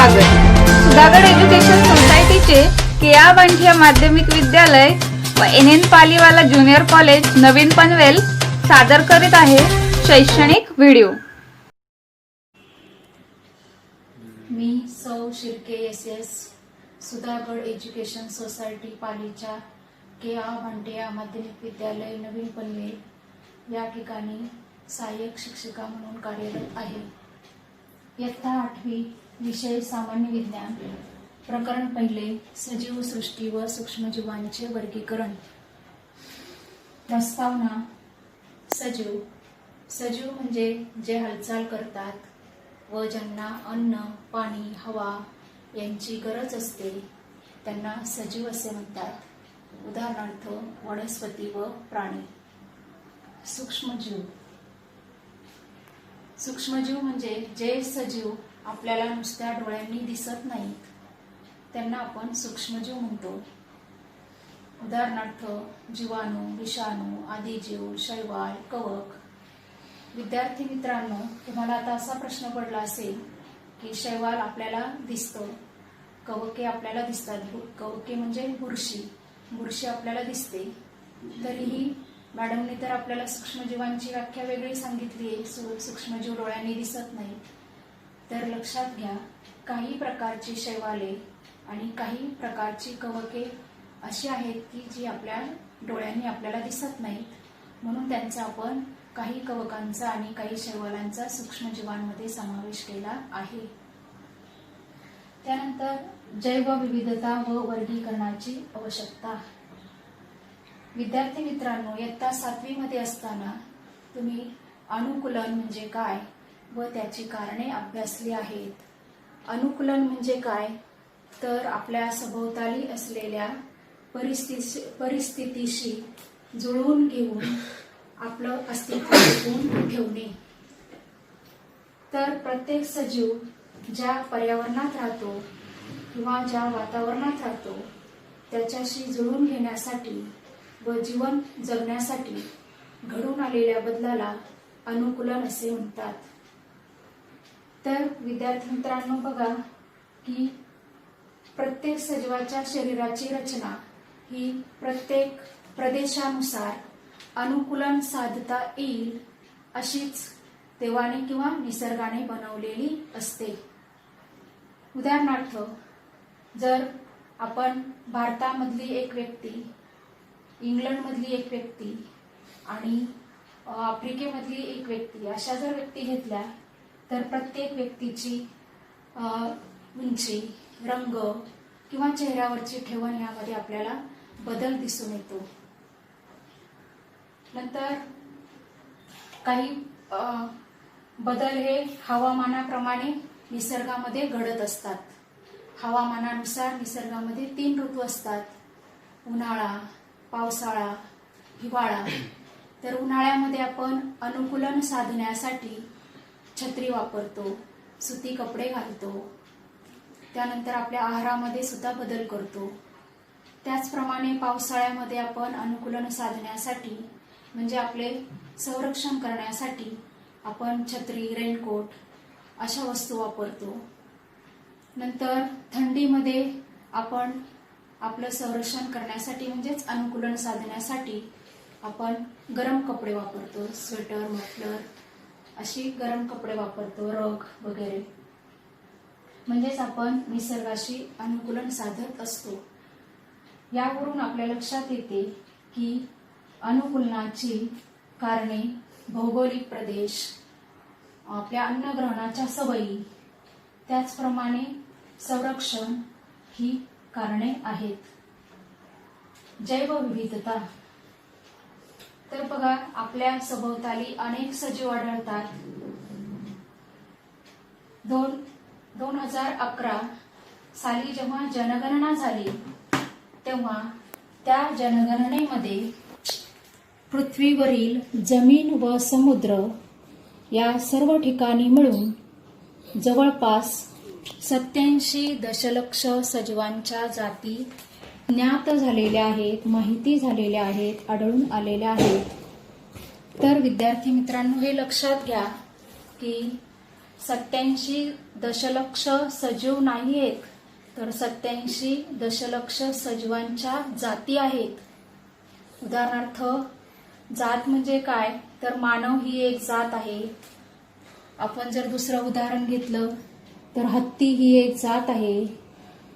स्वागत. सुधागड एज्युकेशन सोसायटीचे केआ बांठिया माध्यमिक विद्यालय व NN पालीवाला ज्युनियर कॉलेज नवीन पनवेल सादर करीत आहे शैक्षणिक व्हिडिओ. मी सौ Shirke SS Sudhagad education society पालीच्या केआ बांठिया माध्यमिक विद्यालय नवीन पनवेल या ठिकाणी सहाय्यक शिक्षिका म्हणून कार्यरत आहे. इयत्ता 8वी विषय सामान्य विज्ञान प्रकरण पहिले सजीव सृष्टी व सूक्ष्मजीवांचे वर्गीकरण. प्रस्तावना. सजीव सजीव म्हणजे जे हालचाल करतात व ज्यांना अन्न, पाणी, हवा यांची गरज असते त्यांना सजीव असे म्हणतात. उदाहरणार्थ वनस्पती व प्राणी. सूक्ष्मजीव सूक्ष्मजीव म्हणजे जे सजीव आपल्याला नुसत्या डोळ्यांनी दिसत नाहीत त्यांना आपण सूक्ष्मजीव म्हणतो. उदाहरणार्थ जीवाणू, विषाणू, आदी जीव, शैवाल, कवक. विद्यार्थी मित्रांनो, तुम्हाला आता असा प्रश्न पडला असेल की शैवाल आपल्याला दिसतं, कवके आपल्याला दिसतात. कवके म्हणजे बुरशी आपल्याला दिसते. तरीही मॅडमने तर आपल्याला सूक्ष्मजीवांची व्याख्या वेगळी सांगितली आहे. सूक्ष्मजीव डोळ्यांनी दिसत नाही. तर लक्षात घ्या, काही प्रकारची शैवाले आणि काही प्रकारची कवके अशी आहेत की जी आपल्या डोळ्यांनी आपल्याला दिसत नाहीत, म्हणून त्यांचा आपण काही कवकांचा आणि काही शैवालांचा सूक्ष्मजीवांमध्ये समावेश केला आहे. त्यानंतर जैवविविधता व वर्गीकरणाची आवश्यकता. विद्यार्थी मित्रांनो, इयत्ता 7वी मध्ये असताना तुम्ही अनुकूलन म्हणजे काय व त्याची कारणे अभ्यासली आहेत. अनुकूलन म्हणजे काय तर आपल्या सभोवताली असलेल्या परिस्थितीशी जुळवून घेऊन आपलं अस्तित्व टिकवून ठेवणे. तर प्रत्येक सजीव ज्या पर्यावरणात राहतो किंवा ज्या वातावरणात राहतो त्याच्याशी जुळवून घेण्यासाठी व जीवन जगण्यासाठी घडून आलेल्या बदलाला अनुकूलन असे म्हणतात. तर विद्यार्थी मित्रांनो, बघा की प्रत्येक सजीवाच्या शरीराची रचना ही प्रत्येक प्रदेशानुसार अनुकूलन साधता येईल अशीच देवाने किंवा निसर्गाने बनवलेली असते. उदाहरणार्थ, जर आपण भारतामधली एक व्यक्ती, इंग्लंडमधली एक व्यक्ती आणि आफ्रिकेमधली एक व्यक्ती अशा जर व्यक्ती घेतल्या तर प्रत्येक व्यक्तीची उंची, रंग किंवा चेहऱ्यावरची ठेवण यामध्ये आपल्याला बदल दिसून येतो. नंतर काही बदल हे हवामानाप्रमाणे निसर्गामध्ये घडत असतात. हवामानानुसार निसर्गामध्ये 3 ऋतू असतात: उन्हाळा, पावसाळा, हिवाळा. तर उन्हाळ्यामध्ये आपण अनुकूलन साधण्यासाठी छत्री वापरतो, सुती कपडे घालतो. त्यानंतर आपल्या आहारामध्ये सुद्धा बदल करतो. त्याचप्रमाणे पावसाळ्यामध्ये आपण अनुकूलन साधण्यासाठी म्हणजे आपले संरक्षण करण्यासाठी आपण छत्री, रेनकोट अशा वस्तू वापरतो. नंतर थंडीमध्ये आपण आपलं संरक्षण करण्यासाठी म्हणजेच अनुकूलन साधण्यासाठी आपण गरम कपडे वापरतो, स्वेटर, मफलर अशी गरम कपडे वापरतो, रग वगैरे. म्हणजेच आपण निसर्गाशी अनुकूलन साधत असतो. यावरून आपल्या लक्षात येते की अनुकूलनाची कारणे भौगोलिक प्रदेश, आपल्या अन्नग्रहणाच्या सवयी, त्याचप्रमाणे संरक्षण ही कारणे आहेत. जैवविविधता. तर बघा, आपल्या सभोवताली अनेक सजीव आढळतात. 2011 साली जेव्हा जनगणना झाली तेव्हा त्या जनगणनेमध्ये पृथ्वीवरील जमीन व समुद्र या सर्व ठिकाणी मिळून जवळपास 87 दशलक्ष सजीवांच्या जाती ज्ञात झालेल्या आहेत, माहिती झालेल्या आहेत, आढळून आलेल्या आहेत. तर विद्यार्थी मित्रांनो, हे लक्षात घ्या की 87 दशलक्ष सजीव नाही आहेत, तर 87 दशलक्ष सजीवांच्या जाती आहेत. उदाहरणार्थ, जात म्हणजे काय, तर मानव ही एक जात आहे. आपण जर दुसरं उदाहरण घेतलं तर हत्ती ही एक जात आहे,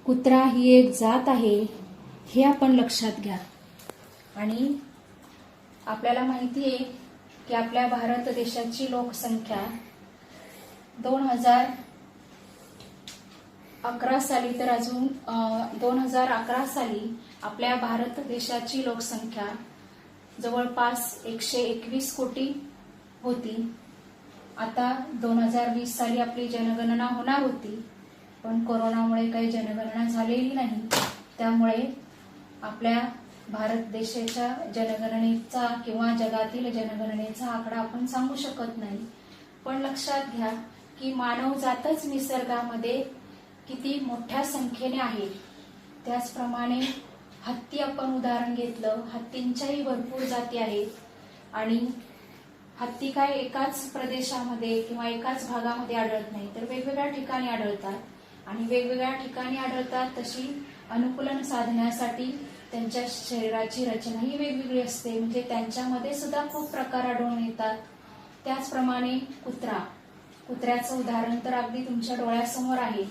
कुत्रा ही एक जात आहे. हे आपण लक्षात घ्या. आणि आपल्याला माहिती आहे की आपल्या भारत देशाची लोकसंख्या 2011 साली तर अजून 2011 साली आपल्या भारत देशाची लोकसंख्या जवळपास 121 कोटी होती. आता 2020 साली आपली जनगणना होणार होती, पण कोरोनामुळे काही जनगणना झालेली नाही. त्यामुळे आपल्या भारत देशाच्या जनगणनेचा किंवा जगातील जनगणनेचा आकडा आपण सांगू शकत नाही. पण लक्षात घ्या की मानवजातच निसर्गामध्ये किती मोठ्या संख्येने आहे. त्याचप्रमाणे हत्ती आपण उदाहरण घेतलं, हत्तींच्याही भरपूर जाती आहेत. आणि हत्ती काय एकाच प्रदेशामध्ये किंवा एकाच भागामध्ये आढळत नाही, तर वेगवेगळ्या ठिकाणी आढळतात. आणि वेगवेगळ्या ठिकाणी आढळतात तशी अनुकूलन साधण्यासाठी त्यांच्या शरीराची रचनाही वेगवेगळी असते, म्हणजे त्यांच्यामध्ये सुद्धा खूप प्रकार आढळून येतात. त्याचप्रमाणे कुत्र्याचं उदाहरण तर अगदी तुमच्या डोळ्यासमोर आहे.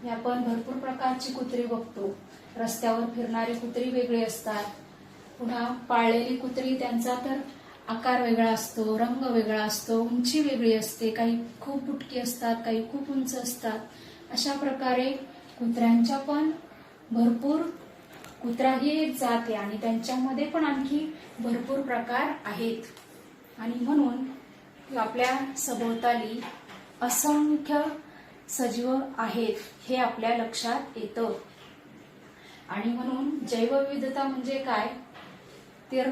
हे आपण भरपूर प्रकारची कुत्री बघतो. रस्त्यावर फिरणारी कुत्री वेगळी असतात, पुन्हा पाळलेली कुत्री त्यांचा तर आकार वेगळा असतो, रंग वेगळा असतो, उंची वेगळी असते. काही खूप बुटकी असतात, काही खूप उंच असतात. अशा प्रकारे कुत्र्यांच्या पण भरपूर, कुत्रा ही एक जात आहे आणि त्यांच्यामध्ये पण आणखी भरपूर प्रकार आहेत. आणि म्हणून आपल्या सभोवताली असंख्य सजीव आहेत हे आपल्या लक्षात येतं. आणि म्हणून जैवविविधता म्हणजे काय, तर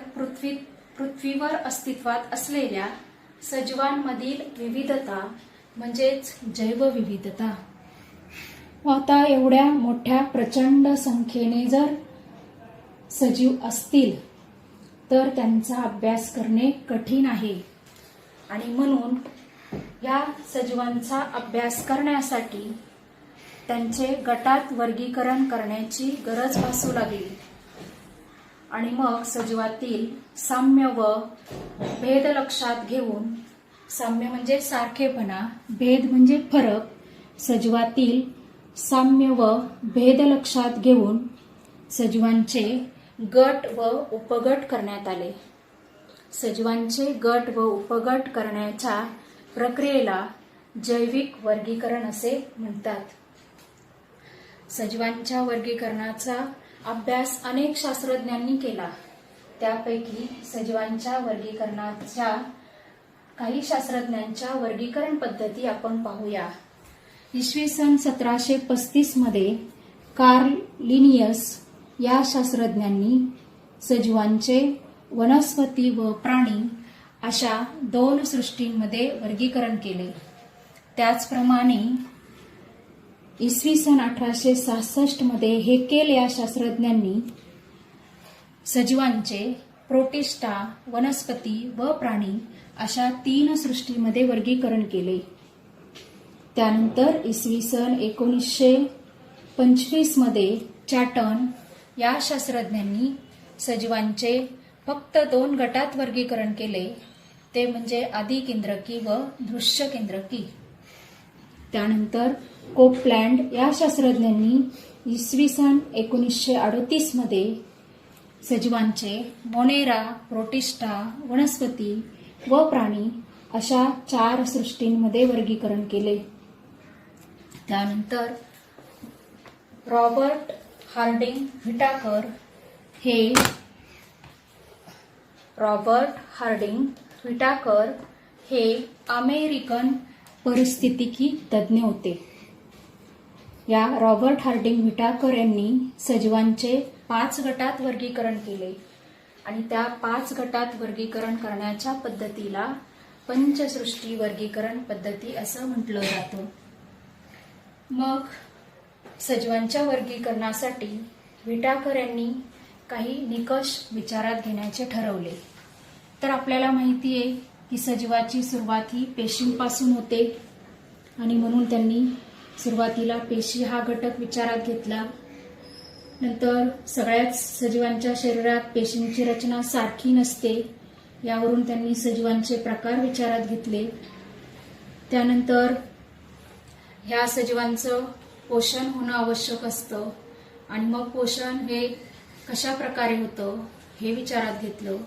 पृथ्वीवर अस्तित्वात असलेल्या सजीवांमधील विविधता म्हणजेच जैवविविधता. आता एवढ्या मोठ्या प्रचंड संख्येने जर सजीव असतील तर त्यांचा अभ्यास करणे कठीण आहे. आणि म्हणून या सजीवांचा अभ्यास करण्यासाठी त्यांचे गटात वर्गीकरण करण्याची गरज भासू लागली. आणि मग सजीवातील साम्य व भेद लक्षात घेऊन, साम्य म्हणजे सारखेपणा, भेद म्हणजे फरक, सजीवातील साम्य व भेद लक्षात घेऊन सजीवांचे गट व उपगट करण्यात आले. सजीवांचे गट व उपगट करण्याच्या प्रक्रियेला जैविक वर्गीकरण असे म्हणतात. सजीवांच्या वर्गीकरणाचा अभ्यास अनेक शास्त्रज्ञांनी केला. त्यापैकी सजीवांच्या वर्गीकरणाच्या काही शास्त्रज्ञांच्या वर्गीकरण पद्धती आपण पाहूया. इसवी सन 1735 मध्ये कार्ल लिनियस या शास्त्रज्ञांनी सजीवांचे वनस्पती व प्राणी अशा 2 सृष्टींमध्ये वर्गीकरण केले. त्याचप्रमाणे इसवी सन 1866 मध्ये हेकेल या शास्त्रज्ञांनी सजीवांचे प्रोटिस्टा, वनस्पती व प्राणी अशा 3 सृष्टीमध्ये वर्गीकरण केले. त्यानंतर इसवी सन 1925 मध्ये चॅटन या शास्त्रज्ञांनी सजीवांचे फक्त 2 गटात वर्गीकरण केले, ते म्हणजे आदिकेंद्रकी व दृश्य केंद्रकी. त्यानंतर कोपलँड या शास्त्रज्ञांनी इसवी सन 1938 मध्ये सजीवांचे मोनेरा, प्रोटिस्टा, वनस्पती व प्राणी अशा 4 सृष्टींमध्ये वर्गीकरण केले. त्यानंतर रॉबर्ट हार्डिंग व्हिटाकर हे अमेरिकन परिस्थितिकी तज्ज्ञ होते. या रॉबर्ट हार्डिंग व्हिटाकर यांनी सजीवांचे 5 गटात वर्गीकरण केले आणि त्या 5 गटात वर्गीकरण करण्याच्या पद्धतीला पंचसृष्टी वर्गीकरण पद्धती असं म्हटलं जातं. मग सजीवांच्या वर्गीकरणासाठी व्हिटाकर यांनी काही निकष विचारात घेण्याचे ठरवले. तर आपल्याला माहिती आहे की सजीवाची सुरुवात ही पेशींपासून होते. आणि म्हणून त्यांनी सुरुवातीला पेशी हा घटक विचारात घेतला. नंतर सगळ्याच सजीवांच्या शरीरात पेशींची रचना सारखी नसते, यावरून त्यांनी सजीवांचे प्रकार विचारात घेतले. त्यानंतर ह्या सजीवांचं पोषण होणं आवश्यक असतं आणि मग पोषण हे कशा प्रकारे होतं हे विचारात घेतलं.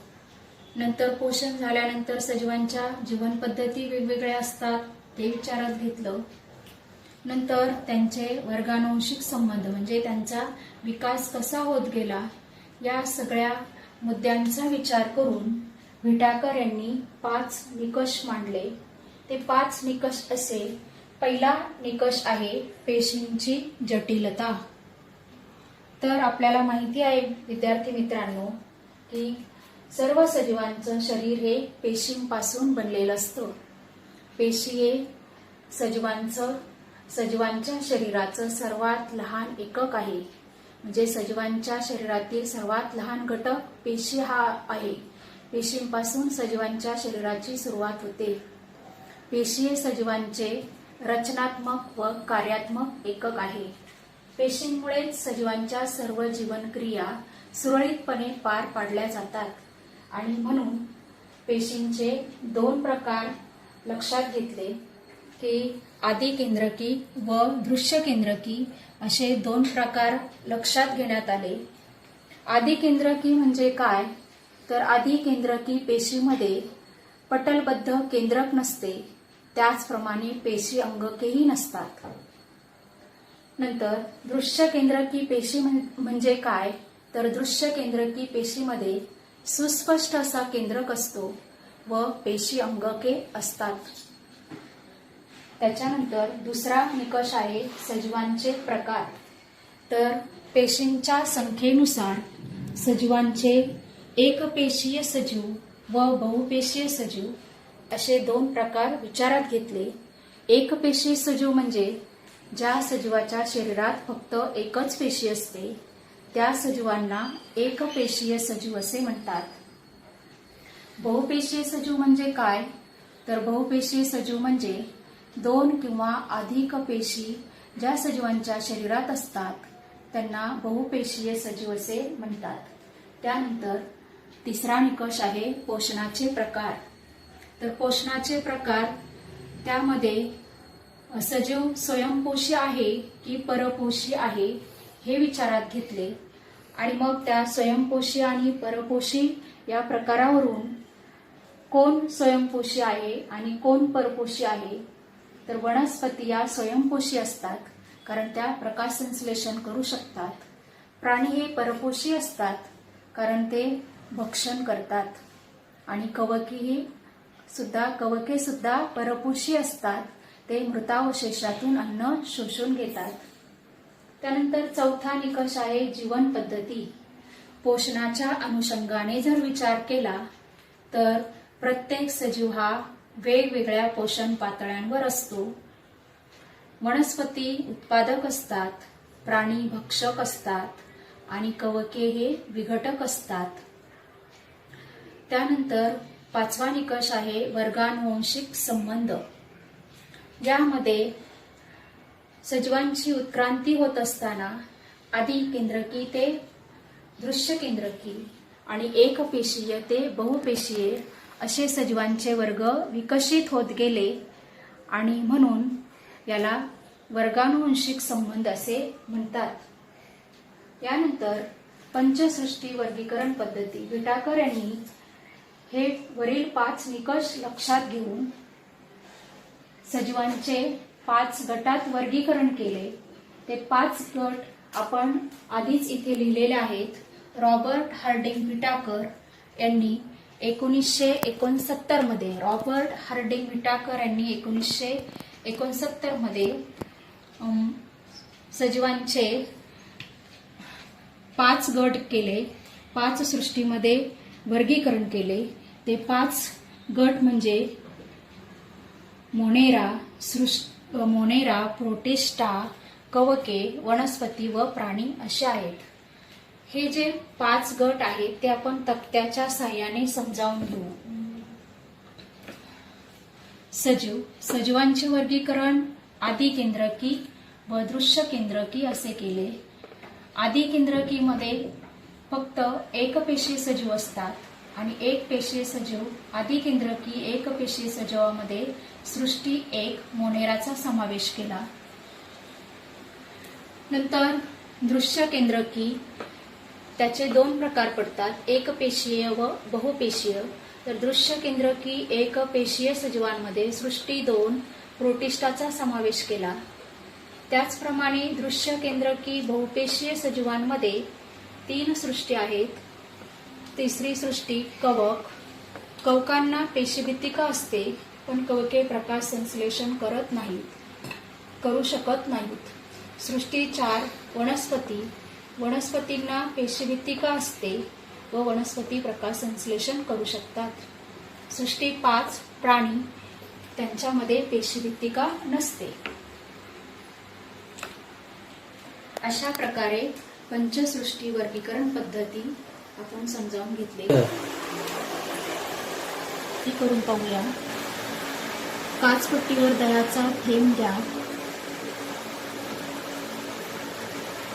नंतर पोषण झाल्यानंतर सजीवांच्या जीवन पद्धती वेगवेगळ्या असतात ते विचारात घेतलं. नंतर त्यांचे वर्गानुवंशिक संबंध म्हणजे त्यांचा विकास कसा होत गेला या सगळ्या मुद्द्यांचा विचार करून व्हिटाकर यांनी 5 निकष मांडले. ते 5 निकष असे. पहिला निकष आहे पेशींची जटिलता. तर आपल्याला माहिती आहे विद्यार्थी मित्रांनो की सर्व सजीवांचं शरीर हे पेशींपासून बनलेलं असतं. पेशी हे सजीवांच्या शरीराचं सर्वात लहान एकक आहे. म्हणजे सजीवांच्या शरीरातील सर्वात लहान घटक पेशी हा आहे. पेशींपासून सजीवांच्या शरीराची सुरुवात होते. पेशी हे सजीवांचे रचनात्मक व कार्यात्मक एकक आहे. पेशींमुळेच सजीवांच्या सर्व जीवनक्रिया सुरळीतपणे पार पाडल्या जातात आणि म्हणून पेशींचे 2 प्रकार लक्षात घेतले की आदिकेंद्रकी व दृश्य केंद्रकी असे 2 प्रकार लक्षात घेण्यात आले. आदिकेंद्रकी म्हणजे काय तर आदिकेंद्रकी पेशीमध्ये पटलबद्ध केंद्रक नसते, त्याचप्रमाणे पेशी अंगकेही नसतात. नंतर दृश्य केंद्रकी पेशी म्हणजे काय तर दृश्य केंद्रकी पेशीमध्ये सुस्पष्ट असा केंद्रक असतो व पेशी अंगके असतात. त्याच्यानंतर दुसरा निकष आहे सजीवांचे प्रकार. तर पेशींच्या संख्येनुसार सजीवांचे एकपेशीय सजीव व बहुपेशीय सजीव असे 2 प्रकार विचारात घेतले. एकपेशीय सजीव म्हणजे ज्या सजीवाच्या शरीरात फक्त एकच पेशी असते त्या सजीवांना एकपेशीय सजीव असे म्हणतात. बहुपेशीय सजीव म्हणजे काय तर बहुपेशीय सजीव म्हणजे 2 किंवा अधिक पेशी ज्या सजीवांच्या शरीरात असतात त्यांना बहुपेशीय सजीव असे म्हणतात. त्यानंतर तिसरा निकष आहे पोषणाचे प्रकार. तर पोषणाचे प्रकार त्यामध्ये सजीव स्वयंपोषी आहे की परपोषी आहे हे विचारात घेतले आणि मग त्या स्वयंपोषी आणि परपोषी या प्रकारावरून कोण स्वयंपोषी आहे आणि कोण परपोषी आहे तर वनस्पती या स्वयंपोषी असतात कारण त्या प्रकाश संश्लेषण करू शकतात. प्राणी हे परपोषी असतात कारण ते भक्षण करतात आणि कवके सुद्धा परपोषी असतात, ते मृतावशेषातून अन्न शोषून घेतात. त्यानंतर चौथा निकष आहे जीवन पद्धती. पोषणाच्या अनुषंगाने जर विचार केला तर प्रत्येक सजीव हा वेगवेगळ्या पोषण पातळ्यांवर असतो. वनस्पती उत्पादक असतात, प्राणी भक्षक असतात आणि कवके हे विघटक असतात. त्यानंतर 5वा निकष आहे वर्गानुवंशिक संबंध. यामध्ये सजीवांची उत्क्रांती होत असताना आदिकेंद्रकी ते दृश्य केंद्रकी आणि एकपेशीय ते बहुपेशीय असे सजीवांचे वर्ग विकसित होत गेले आणि म्हणून याला वर्गानुवंशिक संबंध असे म्हणतात. यानंतर पंचसृष्टी वर्गीकरण पद्धती. व्हिटाकर यांनी हे वरील 5 निकष लक्षात घेऊन सजीवांचे 5 गटात वर्गीकरण केले. ते 5 गट आपण आधीच इथे लिहिलेले आहेत. रॉबर्ट हार्डिंग व्हिटाकर यांनी 1969 मध्ये रॉबर्ट हार्डिंग व्हिटाकर यांनी 1969 मध्ये सजीवांचे 5 गट केले. 5 सृष्टीमध्ये वर्गीकरण केले. ते 5 गट म्हणजे मोनेरा, प्रोटिस्टा, कवके, वनस्पती व प्राणी असे आहेत. हे जे 5 गट आहेत ते आपण तक्त्याच्या साहाय्याने समजावून घेऊ. सजीवांचे वर्गीकरण आदी केंद्रकी व दृश्य केंद्रकी असे केले. आदी केंद्रकीमध्ये फक्त एकपेशीय सजीव असतात आणि एकपेशीय सजीव आदी केंद्रकी एकपेशीय सजीवामध्ये सृष्टी एक मोनेराचा समावेश केला. नंतर दृश्य केंद्रकी त्याचे दोन प्रकार पडतात, एकपेशीय व बहुपेशीय. तर दृश्य केंद्रकी एकपेशीय सजीवांमध्ये सृष्टी 2 प्रोटिस्टाचा समावेश केला. त्याचप्रमाणे दृश्य केंद्रकी बहुपेशीय सजीवांमध्ये 3 सृष्टी आहेत. तिसरी सृष्टी कवक. कवकांना पेशीभित्तिका असते, पण कवके प्रकाश संश्लेषण करू शकत नाहीत. सृष्टी 4 वनस्पती. वनस्पतींना पेशीभित्तिका असते व वनस्पती प्रकाश संश्लेषण करू शकतात. सृष्टी 5 प्राणी. त्यांच्यामध्ये पेशीभित्तिका नसते. अशा प्रकारे पंचसृष्टी वर्गीकरण पद्धती आपण समजावून घेतली. ती करून पाहूया. काचपट्टीवर दह्याचा थेंब द्या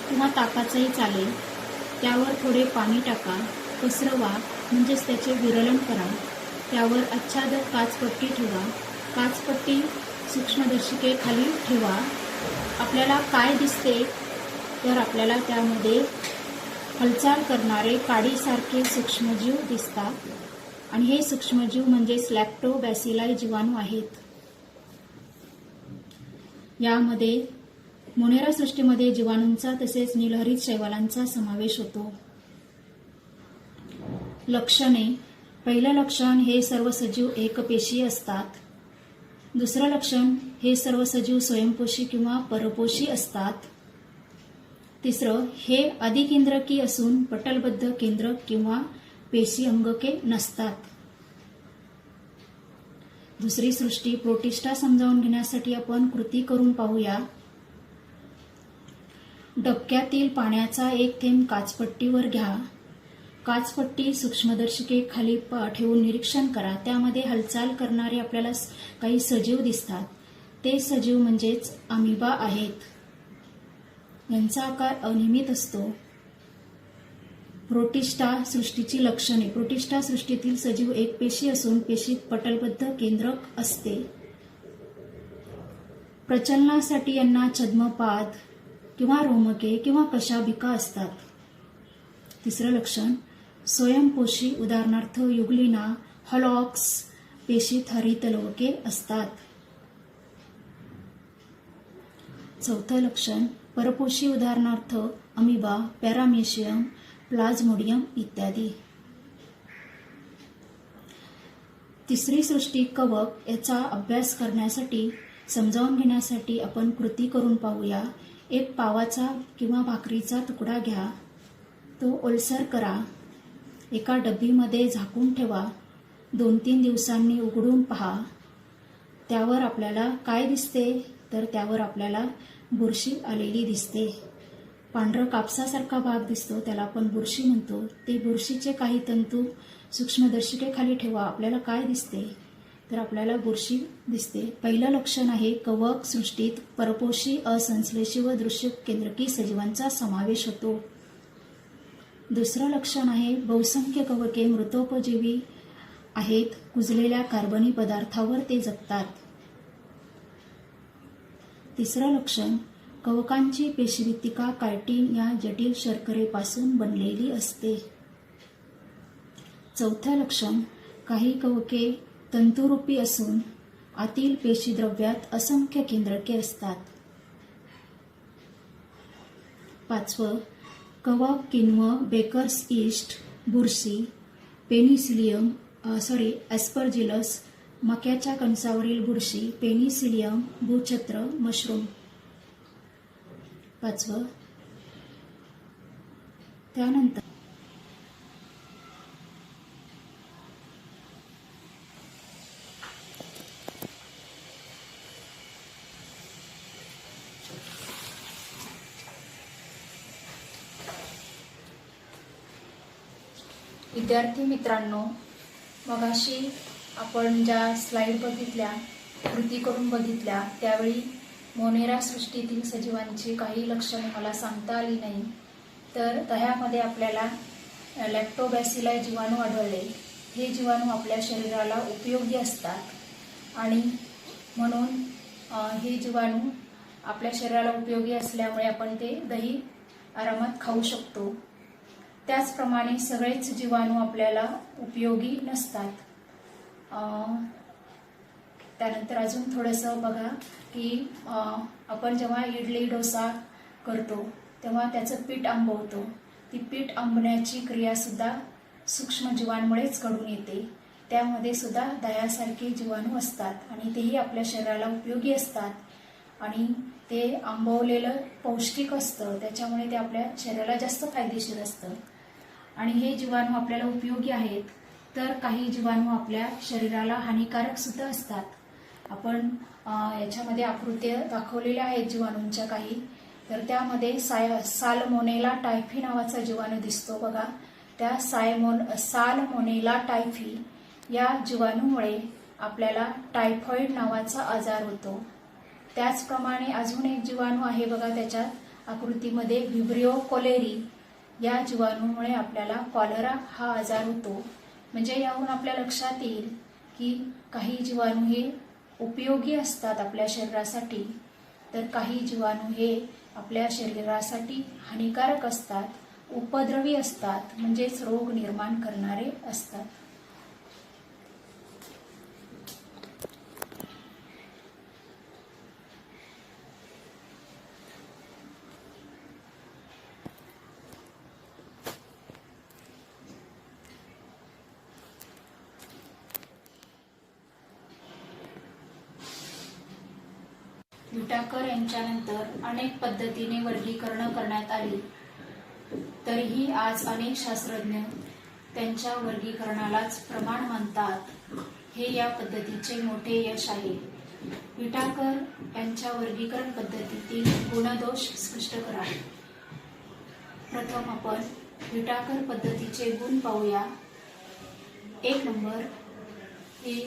किंवा ताकाचंही चालेल. त्यावर थोडे पाणी टाका, पसरवा म्हणजेच त्याचे विरलन करा. त्यावर आच्छादक काचपट्टी ठेवा. काचपट्टी सूक्ष्मदर्शिकेखाली ठेवा. आपल्याला काय दिसते तर आपल्याला त्यामध्ये हालचाल करणारे काडीसारखे सूक्ष्मजीव दिसतात आणि हे सूक्ष्मजीव म्हणजे लॅक्टोबॅसिलाई जीवाणू आहेत. यामध्ये मोनेरा सृष्टीमध्ये जीवाणूंचा तसेच नीलहरित शैवालांचा समावेश होतो. लक्षणे. पहिलं लक्षण हे सर्व सजीव एकपेशीय असतात. दुसरं लक्षण हे सर्व सजीव स्वयंपोषी किंवा परपोषी असतात. तिसरं हे अधिकेंद्रकी असून पटलबद्ध केंद्रक किंवा पेशी अंगके नसतात. दुसरी सृष्टी प्रोटिस्टा समजावून घेण्यासाठी आपण कृती करून पाहूया. डबक्यातील पाण्याचा एक थेंब काचपट्टीवर घ्या. काचपट्टी सूक्ष्मदर्शिकेखाली ठेवून निरीक्षण करा. त्यामध्ये हालचाल करणारे आपल्याला काही सजीव दिसतात. ते सजीव म्हणजेच अमिबा आहेत. यांचा आकार अनियमित असतो. प्रोटिस्टा सृष्टीची लक्षणे. प्रोटिस्टा सृष्टीतील सजीव एकपेशी असून पेशीत पटलबद्ध केंद्रक असते. प्रचलनासाठी यांना छद्मपाद किंवा रोमके किंवा कशाभिका असतात. तिसरं लक्षण स्वयंपोषी, उदाहरणार्थ युग्लिना, हॉलॉक्स पेशीत हरितलवके असतात. चौथं लक्षण परपोषी, उदाहरणार्थ अमिबा, पॅरामेशियम, प्लाझ्मोडियम इत्यादी. तिसरी सृष्टी कवक. याचा अभ्यास करण्यासाठी समजावून घेण्यासाठी आपण कृती करून पाहूया. एक पावाचा किंवा भाकरीचा तुकडा घ्या. तो ओलसर करा. एका डब्बीमध्ये झाकून ठेवा. 2-3 दिवसांनी उघडून पहा. त्यावर आपल्याला काय दिसते तर त्यावर आपल्याला बुरशी आलेली दिसते. पांढरं कापसासारखा भाग दिसतो, त्याला आपण बुरशी म्हणतो. ते बुरशीचे काही तंतू सूक्ष्मदर्शिकेखाली ठेवा. आपल्याला काय दिसते तर आपल्याला बुरशी दिसते. पहिलं लक्षण आहे कवक सृष्टीत परपोषी, असंश्लेषी व दृश्य केंद्रकी सजीवांचा समावेश होतो. दुसरं लक्षण आहे बहुसंख्य कवके मृतोपजीवी आहेत. कुजलेल्या कार्बनी पदार्थावर ते जगतात. तिसरं लक्षण कवकांची पेशीभित्तिका कायटिन या जटिल शर्करेपासून बनलेली असते. चौथं लक्षण काही कवके तंतुरूपी असून आतील पेशीद्रव्यात असंख्य केंद्रके असतात. 5वं कवक, किण्व, बेकर्स ईस्ट, बुरशी, पेनिसिलियम ॲस्परजिलस, मक्याच्या कणसावरील बुरशी, पेनिसिलियम, भूछत्र, मशरूम. 5वं. त्यानंतर विद्यार्थी मित्रांनो, मगाशी आपण ज्या स्लाइड बघितल्या, कृती करून बघितल्या, त्यावेळी मोनेरा सृष्टीतील सजीवांची काही लक्षणे मला सांगता आली नाही, तर दह्यामध्ये आपल्याला लॅक्टोबॅसिलाई जीवाणू आढळले. हे जीवाणू आपल्या शरीराला उपयोगी असतात आणि म्हणून हे जीवाणू आपल्या शरीराला उपयोगी असल्यामुळे आपण ते दही आरामात खाऊ शकतो. त्याचप्रमाणे सगळेच जीवाणू आपल्याला उपयोगी नसतात. त्यानंतर अजून थोडंसं बघा की आपण जेव्हा इडली डोसा करतो तेव्हा त्याचं पीठ आंबवतो. ती पीठ आंबण्याची क्रियासुद्धा सूक्ष्म जीवांमुळेच घडून येते. त्यामध्ये सुद्धा दह्यासारखे जीवाणू असतात आणि तेही आपल्या शरीराला उपयोगी असतात आणि ते आंबवलेलं पौष्टिक असतं, त्याच्यामुळे ते आपल्या शरीराला जास्त फायदेशीर असतं. आणि हे जीवाणू आपल्याला उपयोगी आहेत, तर काही जीवाणू आपल्या शरीराला हानिकारक सुद्धा असतात. आपण याच्यामध्ये आकृत्या दाखवलेल्या आहेत जीवाणूंच्या काही, तर त्यामध्ये सालमोनेला टायफी नावाचा जीवाणू दिसतो बघा. त्या सालमोनेला टायफी या जीवाणूमुळे आपल्याला टायफॉइड नावाचा आजार होतो. त्याचप्रमाणे अजून एक जीवाणू आहे बघा त्याच्यात आकृतीमध्ये, व्हिब्रिओ कोलेरी. या जीवाणूमुळे आपल्याला कॉलरा हा आजार होतो. म्हणजे याहून आपल्या लक्षात येईल की काही जीवाणू हे उपयोगी असतात आपल्या शरीरासाठी, तर काही जीवाणू हे आपल्या शरीरासाठी हानिकारक असतात, उपद्रवी असतात, म्हणजेच रोग निर्माण करणारे असतात. विटाकर यांच्यानंतर अनेक पद्धतीने वर्गीकरण करण्यात आली, तरीही आज अनेक शास्त्रज्ञ त्यांच्या वर्गीकरणालाच प्रमाण मानतात. हे या पद्धतीचे मोठे यश आहे. विटाकर यांच्या वर्गीकरण पद्धतीतील गुणदोष स्पष्ट करा. प्रथम आपण विटाकर पद्धतीचे गुण पाहूया. 1 नंबर ही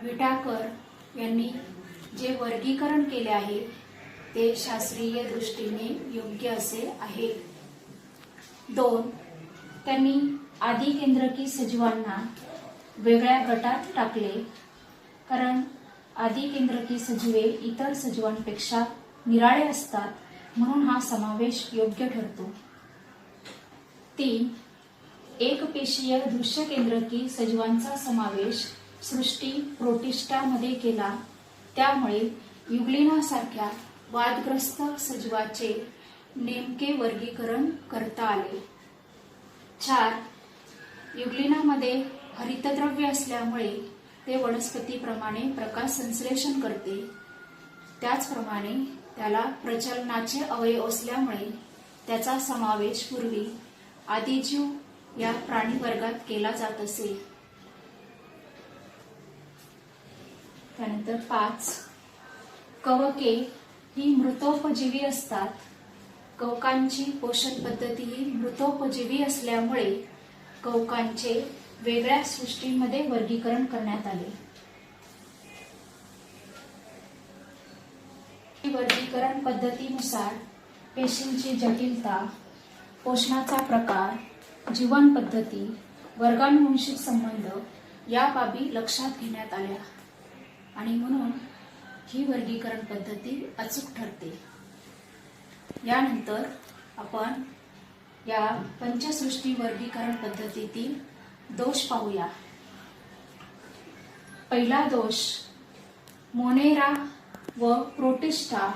विटाकर यांनी जे वर्गीकरण केले आहे ते शास्त्रीय दृष्टीने योग्य असे आहे. 2, त्यांनी आदिकेंद्रकी सजीवांना वेगळ्या गटात टाकले, कारण आदिकेंद्रकी सजीवे इतर सजीवांपेक्षा निराळे असतात, म्हणून हा समावेश योग्य ठरतो. 3, एकपेशीय दृश्यकेंद्रकी सजीवांचा समावेश सृष्टी प्रोटिस्टामध्ये केला, त्यामुळे युग्लिनासारख्या वादग्रस्त सजीवाचे नेमके वर्गीकरण करता आले. 4, युग्लिनामध्ये हरितद्रव्य असल्यामुळे ते वनस्पतीप्रमाणे प्रकाश संश्लेषण करते. त्याचप्रमाणे त्याला प्रचलनाचे अवयव असल्यामुळे त्याचा समावेश पूर्वी आदिजीव या प्राणी वर्गात केला जात असे. त्यानंतर 5, कवके ही मृतोपजीवी असतात. कवकांची पोषण पद्धती ही मृतोपजीवी असल्यामुळे कवकांचे वेगळ्या सृष्टीमध्ये वर्गीकरण करण्यात आले. वर्गीकरण पद्धतीनुसार पेशींची जटिलता, पोषणाचा प्रकार, जीवन पद्धती, वर्गानुवंशिक संबंध या बाबी लक्षात घेण्यात आल्या आणि म्हणून ही वर्गीकरण पद्धती अचूक ठरते. यानंतर आपण या पंचसृष्टी वर्गीकरण पद्धतीतील दोष पाहूया. पहिला दोष, मोनेरा व प्रोटिस्टा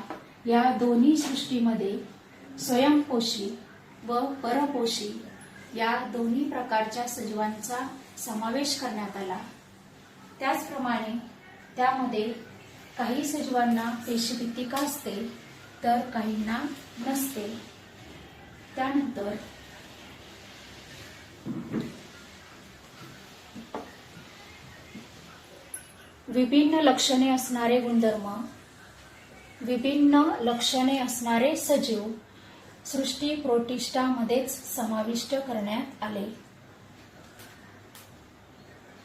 या दोन्ही सृष्टीमध्ये स्वयंपोषी व परपोषी या दोन्ही प्रकारच्या सजीवांचा समावेश करण्यात आला. त्याचप्रमाणे त्यामध्ये काही सजीवांना पेशीभित्तिका असते तर काहींना नसते. त्यानंतर विभिन्न लक्षणे असणारे गुणधर्म, विभिन्न लक्षणे असणारे सजीव सृष्टी प्रोटिस्टामध्येच समाविष्ट करण्यात आले.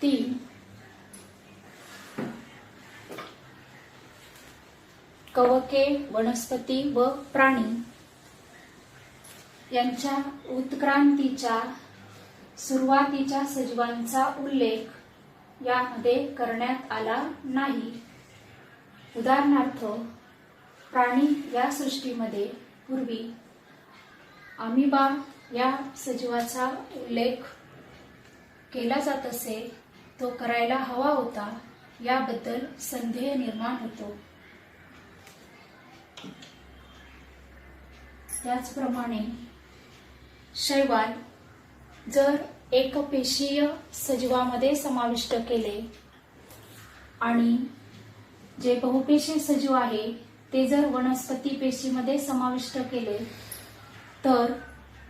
3, कवके, वनस्पती व प्राणी यांच्या उत्क्रांतीच्या सुरुवातीच्या सजीवांचा उल्लेख यामध्ये करण्यात आला नाही. उदाहरणार्थ, प्राणी या सृष्टीमध्ये पूर्वी अमिबा या सजीवाचा उल्लेख केला जात असे, तो करायला हवा होता याबद्दल संदेह निर्माण होतो. त्याचप्रमाणे शैवाल जर एकपेशीय सजीवामध्ये समाविष्ट केले आणि जे बहुपेशीय सजीव आहे ते जर वनस्पती पेशीमध्ये समाविष्ट केले तर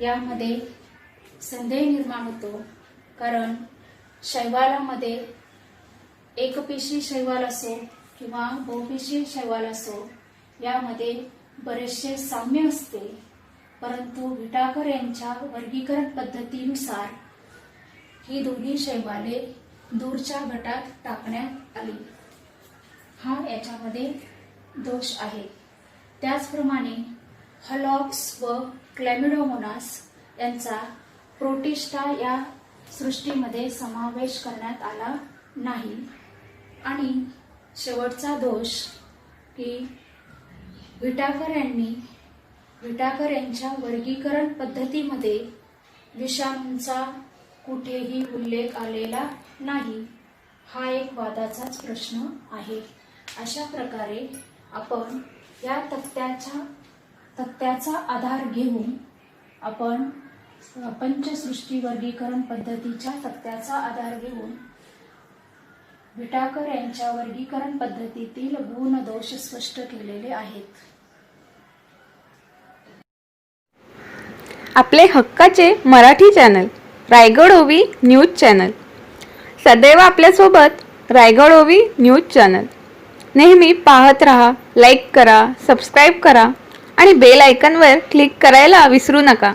यामध्ये संदेह निर्माण होतो. कारण शैवालामध्ये एकपेशीय शैवाल असो किंवा बहुपेशीय शैवाल असो यामध्ये बरेचसे साम्य असते, परंतु विटाकर यांच्या वर्गीकरण पद्धतीनुसार ही दोन्ही शैवाले दूरच्या गटात टाकण्यात आली. हा याच्यामध्ये दोष आहे. त्याचप्रमाणे हलॉक्स व क्लॅमिडोमोनास यांचा प्रोटिस्टा या सृष्टीमध्ये समावेश करण्यात आला नाही. आणि शेवटचा दोष की विटाकर यांच्या वर्गीकरण पद्धतीमध्ये विषाणूंचा कुठेही उल्लेख आलेला नाही. हा एक वादाचाच प्रश्न आहे. अशा प्रकारे आपण या तक्त्याचा आधार घेऊन आपण पंचसृष्टी वर्गीकरण पद्धतीच्या तक्त्याचा आधार घेऊन विटाकर यांच्या वर्गीकरण पद्धतीतील गुण दोष स्पष्ट केलेले आहेत. आपले हक्काचे मराठी चॅनल रायगड ओवी न्यूज चॅनल सदैव आपल्यासोबत. रायगड ओवी न्यूज चॅनल नेहमी पाहत रहा. लाईक करा, सबस्क्राईब करा आणि बेल आयकॉनवर क्लिक करायला विसरू नका.